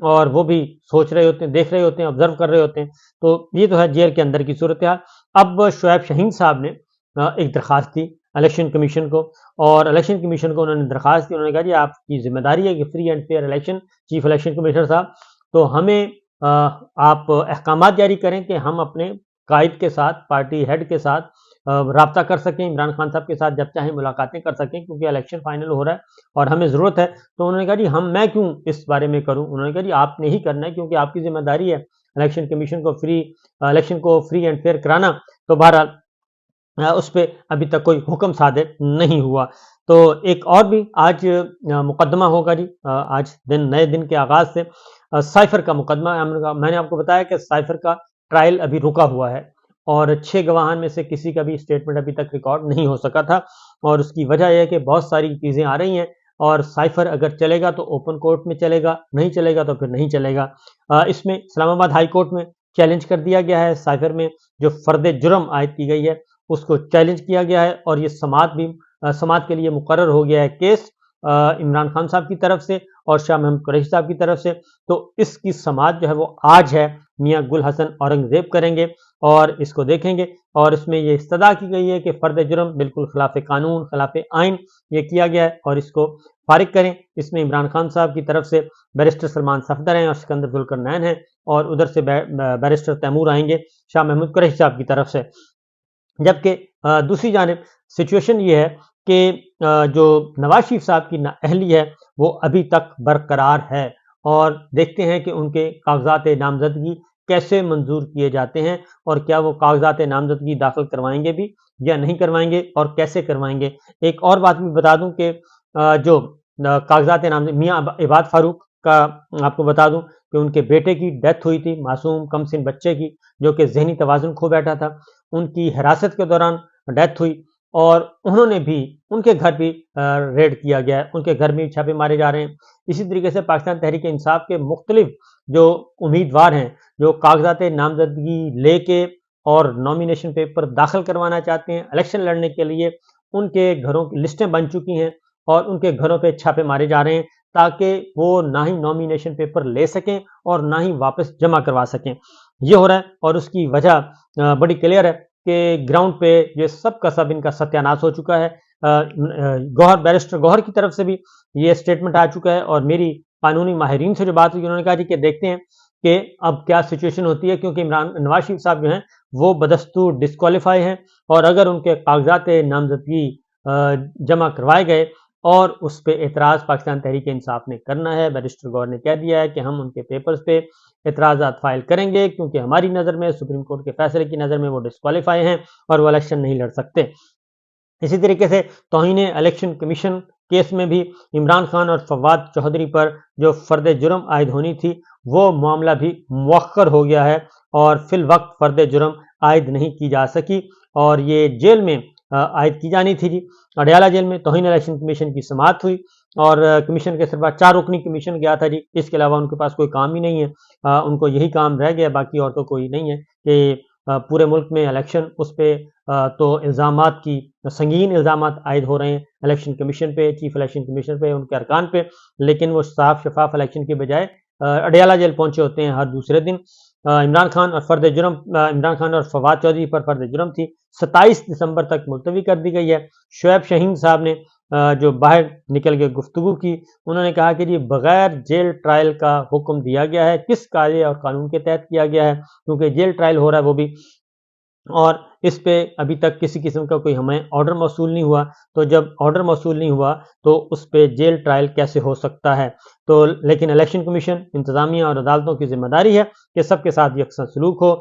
اور وہ بھی سوچ رہے ہوتے ہیں، دیکھ رہے ہوتے ہیں، آبزرو کر رہے ہوتے ہیں. تو یہ تو ہے جیل کے اندر کی صورتحال. اب شعیب شاہین صاحب نے ایک درخواست دی الیکشن کمیشن کو، اور الیکشن کمیشن کو انہوں نے درخواست دی. انہوں نے کہا جی آپ کی ذمہ داری ہے کہ free and fair election, chief election commissioner صاحب، تو ہمیں آپ احکامات جاری کریں کہ ہم اپنے قائد کے ساتھ، پارٹی ہیڈ کے ساتھ رابطہ کر سکیں، عمران خان صاحب کے ساتھ جب چاہیں ملاقاتیں کر سکیں، کیونکہ الیکشن فائنل ہو رہا ہے اور ہمیں ضرورت ہے. تو انہوں نے کہا جی میں کیوں اس بارے میں کروں. انہوں نے کہا جی آپ نے ہی کرنا ہے کیونکہ آپ کی ذمہ داری ہے الیکشن کمیشن کو الیکشن کو فری اینڈ فیئر کرانا. تو بہرحال اس پہ ابھی تک کوئی حکم صادر نہیں ہوا. تو ایک اور بھی آج مقدمہ ہوگا جی، آج نئے دن کے آغاز سے سائفر کا مقدمہ. میں نے آپ کو بتایا کہ سائفر کا ٹرائل ابھی رکا ہوا ہے اور 6 گواہان میں سے کسی کا بھی اسٹیٹمنٹ ابھی تک ریکارڈ نہیں ہو سکا تھا، اور اس کی وجہ یہ ہے کہ بہت ساری چیزیں آ رہی ہیں، اور سائفر اگر چلے گا تو اوپن کورٹ میں چلے گا، نہیں چلے گا تو پھر نہیں چلے گا. اس میں اسلام آباد ہائی کورٹ میں چیلنج کر دیا گیا ہے. سائفر میں جو فرد جرم عائد کی گئی ہے اس کو چیلنج کیا گیا ہے، اور یہ سماعت کے لیے مقرر ہو گیا ہے کیس عمران خان صاحب کی طرف سے اور شاہ محمود قریشی صاحب کی طرف سے. تو اس کی سماعت جو ہے وہ آج ہے. میاں گل حسن اورنگزیب کریں گے اور اس کو دیکھیں گے، اور اس میں یہ استدعا کی گئی ہے کہ فرد جرم بالکل خلاف قانون، خلاف آئین یہ کیا گیا ہے اور اس کو فارغ کریں. اس میں عمران خان صاحب کی طرف سے بیرسٹر سلمان صفدر ہیں اور سکندر ذوالقرنین ہیں، اور ادھر سے بیرسٹر تیمور آئیں گے شاہ محمود قریشی صاحب کی طرف سے. جبکہ دوسری جانب سچویشن یہ ہے کہ جو نواز شریف صاحب کی نااہلی ہے وہ ابھی تک برقرار ہے، اور دیکھتے ہیں کہ ان کے کاغذات نامزدگی کیسے منظور کیے جاتے ہیں، اور کیا وہ کاغذات نامزدگی داخل کروائیں گے بھی یا نہیں کروائیں گے، اور کیسے کروائیں گے. ایک اور بات بھی بتا دوں کہ جو کاغذات نامزدگی میاں عباد فاروق کا آپ کو بتا دوں کہ ان کے بیٹے کی ڈیتھ ہوئی تھی، معصوم کم سن بچے کی جو کہ ذہنی توازن کھو بیٹھا تھا. ان کی حراست کے دوران ڈیتھ ہوئی، اور انہوں نے بھی ان کے گھر بھی ریڈ کیا گیا ہے، ان کے گھر میں چھاپے مارے جا رہے ہیں. اسی طریقے سے پاکستان تحریک انصاف کے مختلف جو امیدوار ہیں جو کاغذات نامزدگی لے کے اور نامینیشن پیپر داخل کروانا چاہتے ہیں الیکشن لڑنے کے لیے، ان کے گھروں کی لسٹیں بن چکی ہیں اور ان کے گھروں پہ چھاپے مارے جا رہے ہیں تاکہ وہ نہ ہی نامینیشن پیپر لے سکیں اور نہ ہی واپس جمع کروا سکیں. یہ ہو رہا ہے، اور اس کی وجہ بڑی کلیئر ہے کہ گراؤنڈ پہ یہ سب کا سب ان کا ستیہ ناش ہو چکا ہے. بیرسٹر گوہر کی طرف سے بھی یہ اسٹیٹمنٹ آ چکا ہے، اور میری قانونی ماہرین سے جو بات ہوئی انہوں نے کہا جی کہ دیکھتے ہیں کہ اب کیا سچویشن ہوتی ہے، کیونکہ نواز شریف صاحب جو ہیں وہ بدستور ڈسکوالیفائی ہیں، اور اگر ان کے کاغذات نامزدگی جمع کروائے گئے اور اس پہ اعتراض پاکستان تحریک انصاف نے کرنا ہے. بیرسٹر گوہر نے کہہ دیا ہے کہ ہم ان کے پیپرز پہ اعتراضات فائل کریں گے کیونکہ ہماری نظر میں، سپریم کورٹ کے فیصلے کی نظر میں وہ ڈسکوالیفائی ہیں اور وہ الیکشن نہیں لڑ سکتے. اسی طریقے سے توہین الیکشن کمیشن کیس میں بھی عمران خان اور فواد چودھری پر جو فرد جرم عائد ہونی تھی وہ معاملہ بھی مؤخر ہو گیا ہے، اور فی الوقت فرد جرم عائد نہیں کی جا سکی، اور یہ جیل میں عائد کی جانی تھی. جی اڈیالہ جیل میں توہین الیکشن کمیشن کی سماعت ہوئی، اور کمیشن کے سربراہ 4 رکنی کمیشن گیا تھا جی، اس کے علاوہ ان کے پاس کوئی کام ہی نہیں ہے. ان کو یہی کام رہ گیا، باقی اور تو کوئی نہیں ہے کہ پورے ملک میں الیکشن اس پہ تو الزامات کی سنگین الزامات عائد ہو رہے ہیں الیکشن کمیشن پہ، چیف الیکشن کمیشن پہ، ان کے ارکان پہ، لیکن وہ صاف شفاف الیکشن کے بجائے اڈیالہ جیل پہنچے ہوتے ہیں ہر دوسرے دن. عمران خان اور فواد چودھری پر فرد جرم تھی 27 دسمبر تک ملتوی کر دی گئی ہے. شعیب شاہین صاحب نے جو باہر نکل کے گفتگو کی، انہوں نے کہا کہ جی بغیر جیل ٹرائل کا حکم دیا گیا ہے، کس قاعدے اور قانون کے تحت کیا گیا ہے، کیونکہ جیل ٹرائل ہو رہا ہے وہ بھی، اور اس پہ ابھی تک کسی قسم کا کوئی ہمیں آرڈر موصول نہیں ہوا. تو جب آرڈر موصول نہیں ہوا تو اس پہ جیل ٹرائل کیسے ہو سکتا ہے. تو لیکن الیکشن کمیشن، انتظامیہ اور عدالتوں کی ذمہ داری ہے کہ سب کے ساتھ یکساں سلوک ہو.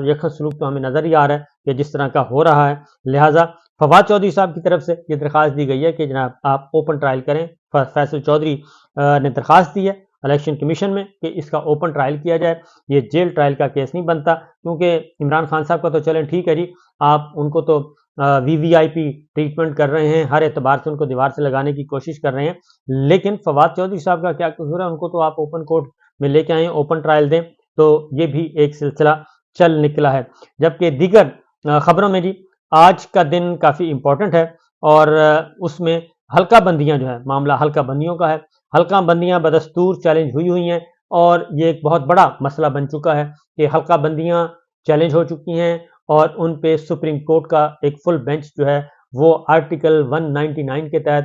یکساں سلوک تو ہمیں نظر ہی آ رہا ہے کہ جس طرح کا ہو رہا ہے. لہٰذا فواد چودھری صاحب کی طرف سے یہ درخواست دی گئی ہے کہ جناب آپ اوپن ٹرائل کریں. فیصل چودھری نے درخواست دی ہے الیکشن کمیشن میں کہ اس کا اوپن ٹرائل کیا جائے، یہ جیل ٹرائل کا کیس نہیں بنتا، کیونکہ عمران خان صاحب کا تو چلیں ٹھیک ہے جی، آپ ان کو تو وی آئی پی ٹریٹمنٹ کر رہے ہیں، ہر اعتبار سے ان کو دیوار سے لگانے کی کوشش کر رہے ہیں، لیکن فواد چودھری صاحب کا کیا قصور ہے، ان کو تو آپ اوپن کورٹ میں لے کے آئیں، اوپن ٹرائل دیں. تو یہ بھی ایک سلسلہ چل نکلا ہے. جبکہ دیگر خبروں میں جی آج کا دن کافی امپورٹنٹ ہے، اور اس میں حلقہ بندیاں جو ہے، معاملہ حلقہ بندیوں کا ہے. حلقہ بندیاں بدستور چیلنج ہوئی ہیں اور یہ ایک بہت بڑا مسئلہ بن چکا ہے کہ حلقہ بندیاں چیلنج ہو چکی ہیں اور ان پہ سپریم کورٹ کا ایک فل بینچ جو ہے وہ آرٹیکل 199 کے تحت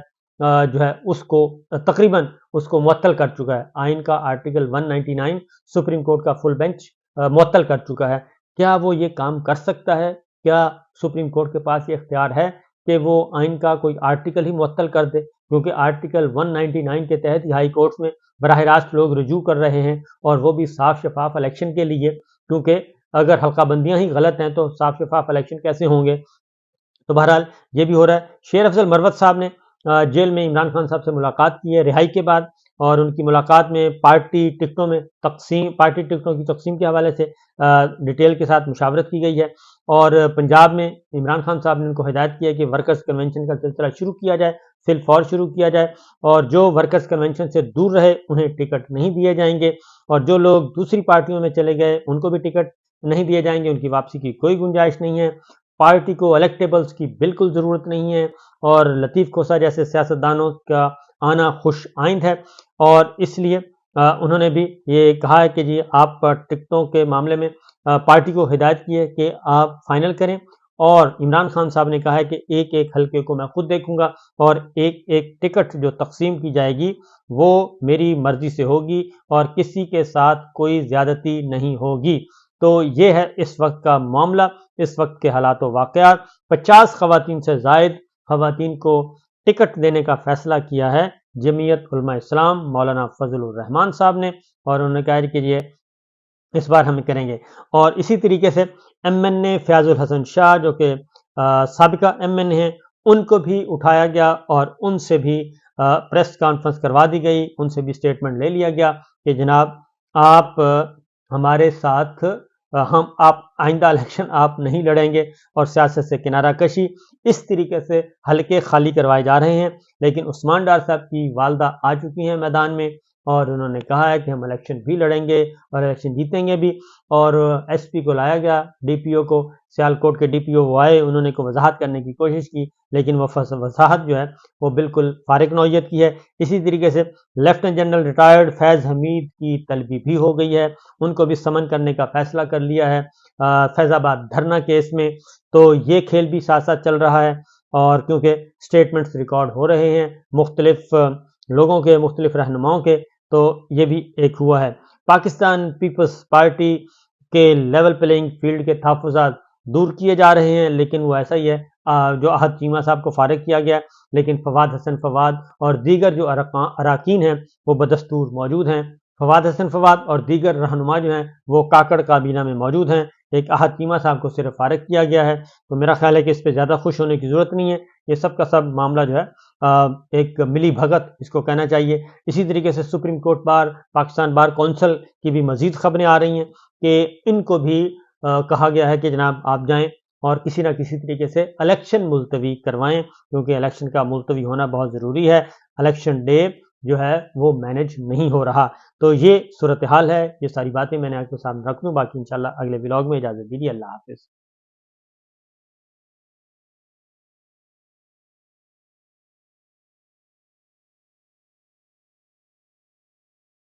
جو ہے اس کو تقریباً اس کو معطل کر چکا ہے. آئین کا آرٹیکل 199 سپریم کورٹ کا فل بینچ معطل کر چکا ہے. کیا وہ یہ کام کر سکتا ہے؟ کیا سپریم کورٹ کے پاس یہ اختیار ہے کہ وہ آئین کا کوئی آرٹیکل ہی معطل کر دے؟ کیونکہ آرٹیکل 199 کے تحت ہی ہائی کورٹ میں براہ راست لوگ رجوع کر رہے ہیں اور وہ بھی صاف شفاف الیکشن کے لیے، کیونکہ اگر حلقہ بندیاں ہی غلط ہیں تو صاف شفاف الیکشن کیسے ہوں گے؟ تو بہرحال یہ بھی ہو رہا ہے. شیر افضل مروت صاحب نے جیل میں عمران خان صاحب سے ملاقات کی ہے رہائی کے بعد، اور ان کی ملاقات میں پارٹی ٹکٹوں کی تقسیم کے حوالے سے ڈیٹیل کے ساتھ مشاورت کی گئی ہے. اور پنجاب میں عمران خان صاحب نے ان کو ہدایت کی ہے کہ ورکرز کنونشن کا سلسلہ شروع کیا جائے، فی الفور شروع کیا جائے، اور جو ورکرز کنونشن سے دور رہے انہیں ٹکٹ نہیں دیے جائیں گے، اور جو لوگ دوسری پارٹیوں میں چلے گئے ان کو بھی ٹکٹ نہیں دیے جائیں گے، ان کی واپسی کی کوئی گنجائش نہیں ہے. پارٹی کو الیکٹیبلز کی بالکل ضرورت نہیں ہے، اور لطیف کھوسہ جیسے سیاستدانوں کا آنا خوش آئند ہے، اور اس لیے انہوں نے بھی یہ کہا ہے کہ جی آپ ٹکٹوں کے معاملے میں پارٹی کو ہدایت کی ہے کہ آپ فائنل کریں. اور عمران خان صاحب نے کہا ہے کہ ایک ایک حلقے کو میں خود دیکھوں گا، اور ایک ایک ٹکٹ جو تقسیم کی جائے گی وہ میری مرضی سے ہوگی اور کسی کے ساتھ کوئی زیادتی نہیں ہوگی. تو یہ ہے اس وقت کا معاملہ، اس وقت کے حالات و واقعات. 50 خواتین سے زائد خواتین کو ٹکٹ دینے کا فیصلہ کیا ہے جمعیت علماء اسلام مولانا فضل الرحمان صاحب نے، اور انہوں نے کہا کہ یہ اس بار ہم کریں گے. اور اسی طریقے سے ایم این اے فیاض الحسن شاہ جو کہ سابقہ ایم این اے ہیں، ان کو بھی اٹھایا گیا اور ان سے بھی پریس کانفرنس کروا دی گئی، ان سے بھی اسٹیٹمنٹ لے لیا گیا کہ جناب آپ ہمارے ساتھ آپ آئندہ الیکشن آپ نہیں لڑیں گے، اور سیاست سے کنارہ کشی اس طریقے سے حلقے خالی کروائے جا رہے ہیں. لیکن عثمان ڈار صاحب کی والدہ آ چکی ہیں میدان میں، اور انہوں نے کہا ہے کہ ہم الیکشن بھی لڑیں گے اور الیکشن جیتیں گے بھی. اور ایس پی کو لایا گیا، ڈی پی او کو، سیالکوٹ کے ڈی پی او وہ آئے، انہوں نے وضاحت کرنے کی کوشش کی، لیکن وہ وضاحت جو ہے وہ بالکل فارغ نوعیت کی ہے. اسی طریقے سے لیفٹیننٹ جنرل ریٹائرڈ فیض حمید کی طلبی بھی ہو گئی ہے، ان کو بھی سمن کرنے کا فیصلہ کر لیا ہے فیض آباد دھرنا کیس میں. تو یہ کھیل بھی ساتھ ساتھ چل رہا ہے، اور کیونکہ اسٹیٹمنٹس ریکارڈ ہو رہے ہیں مختلف لوگوں کے، مختلف رہنماؤں کے، تو یہ بھی ایک ہوا ہے. پاکستان پیپلز پارٹی کے لیول پلینگ فیلڈ کے تحفظات دور کیے جا رہے ہیں، لیکن وہ ایسا ہی ہے جو احد چیمہ صاحب کو فارغ کیا گیا، لیکن فواد حسن فواد اور دیگر جو اراکین ہیں وہ بدستور موجود ہیں. فواد حسن فواد اور دیگر رہنما جو ہیں وہ کاکڑ کابینہ میں موجود ہیں. ایک احد چیمہ صاحب کو صرف فارغ کیا گیا ہے. تو میرا خیال ہے کہ اس پہ زیادہ خوش ہونے کی ضرورت نہیں ہے، یہ سب کا سب معاملہ جو ہے ایک ملی بھگت اس کو کہنا چاہیے. اسی طریقے سے supreme court bar, Pakistan bar council کی بھی مزید خبریں آ رہی ہیں کہ ان کو بھی کہا گیا ہے کہ جناب آپ جائیں اور کسی نہ کسی طریقے سے الیکشن ملتوی کروائیں، کیونکہ الیکشن کا ملتوی ہونا بہت ضروری ہے. الیکشن ڈے جو ہے وہ مینج نہیں ہو رہا. تو یہ صورتحال ہے. یہ ساری باتیں میں نے آپ کے سامنے رکھ دوں، باقی انشاءاللہ اگلے ولاگ میں اجازت دیجیے. اللہ حافظ.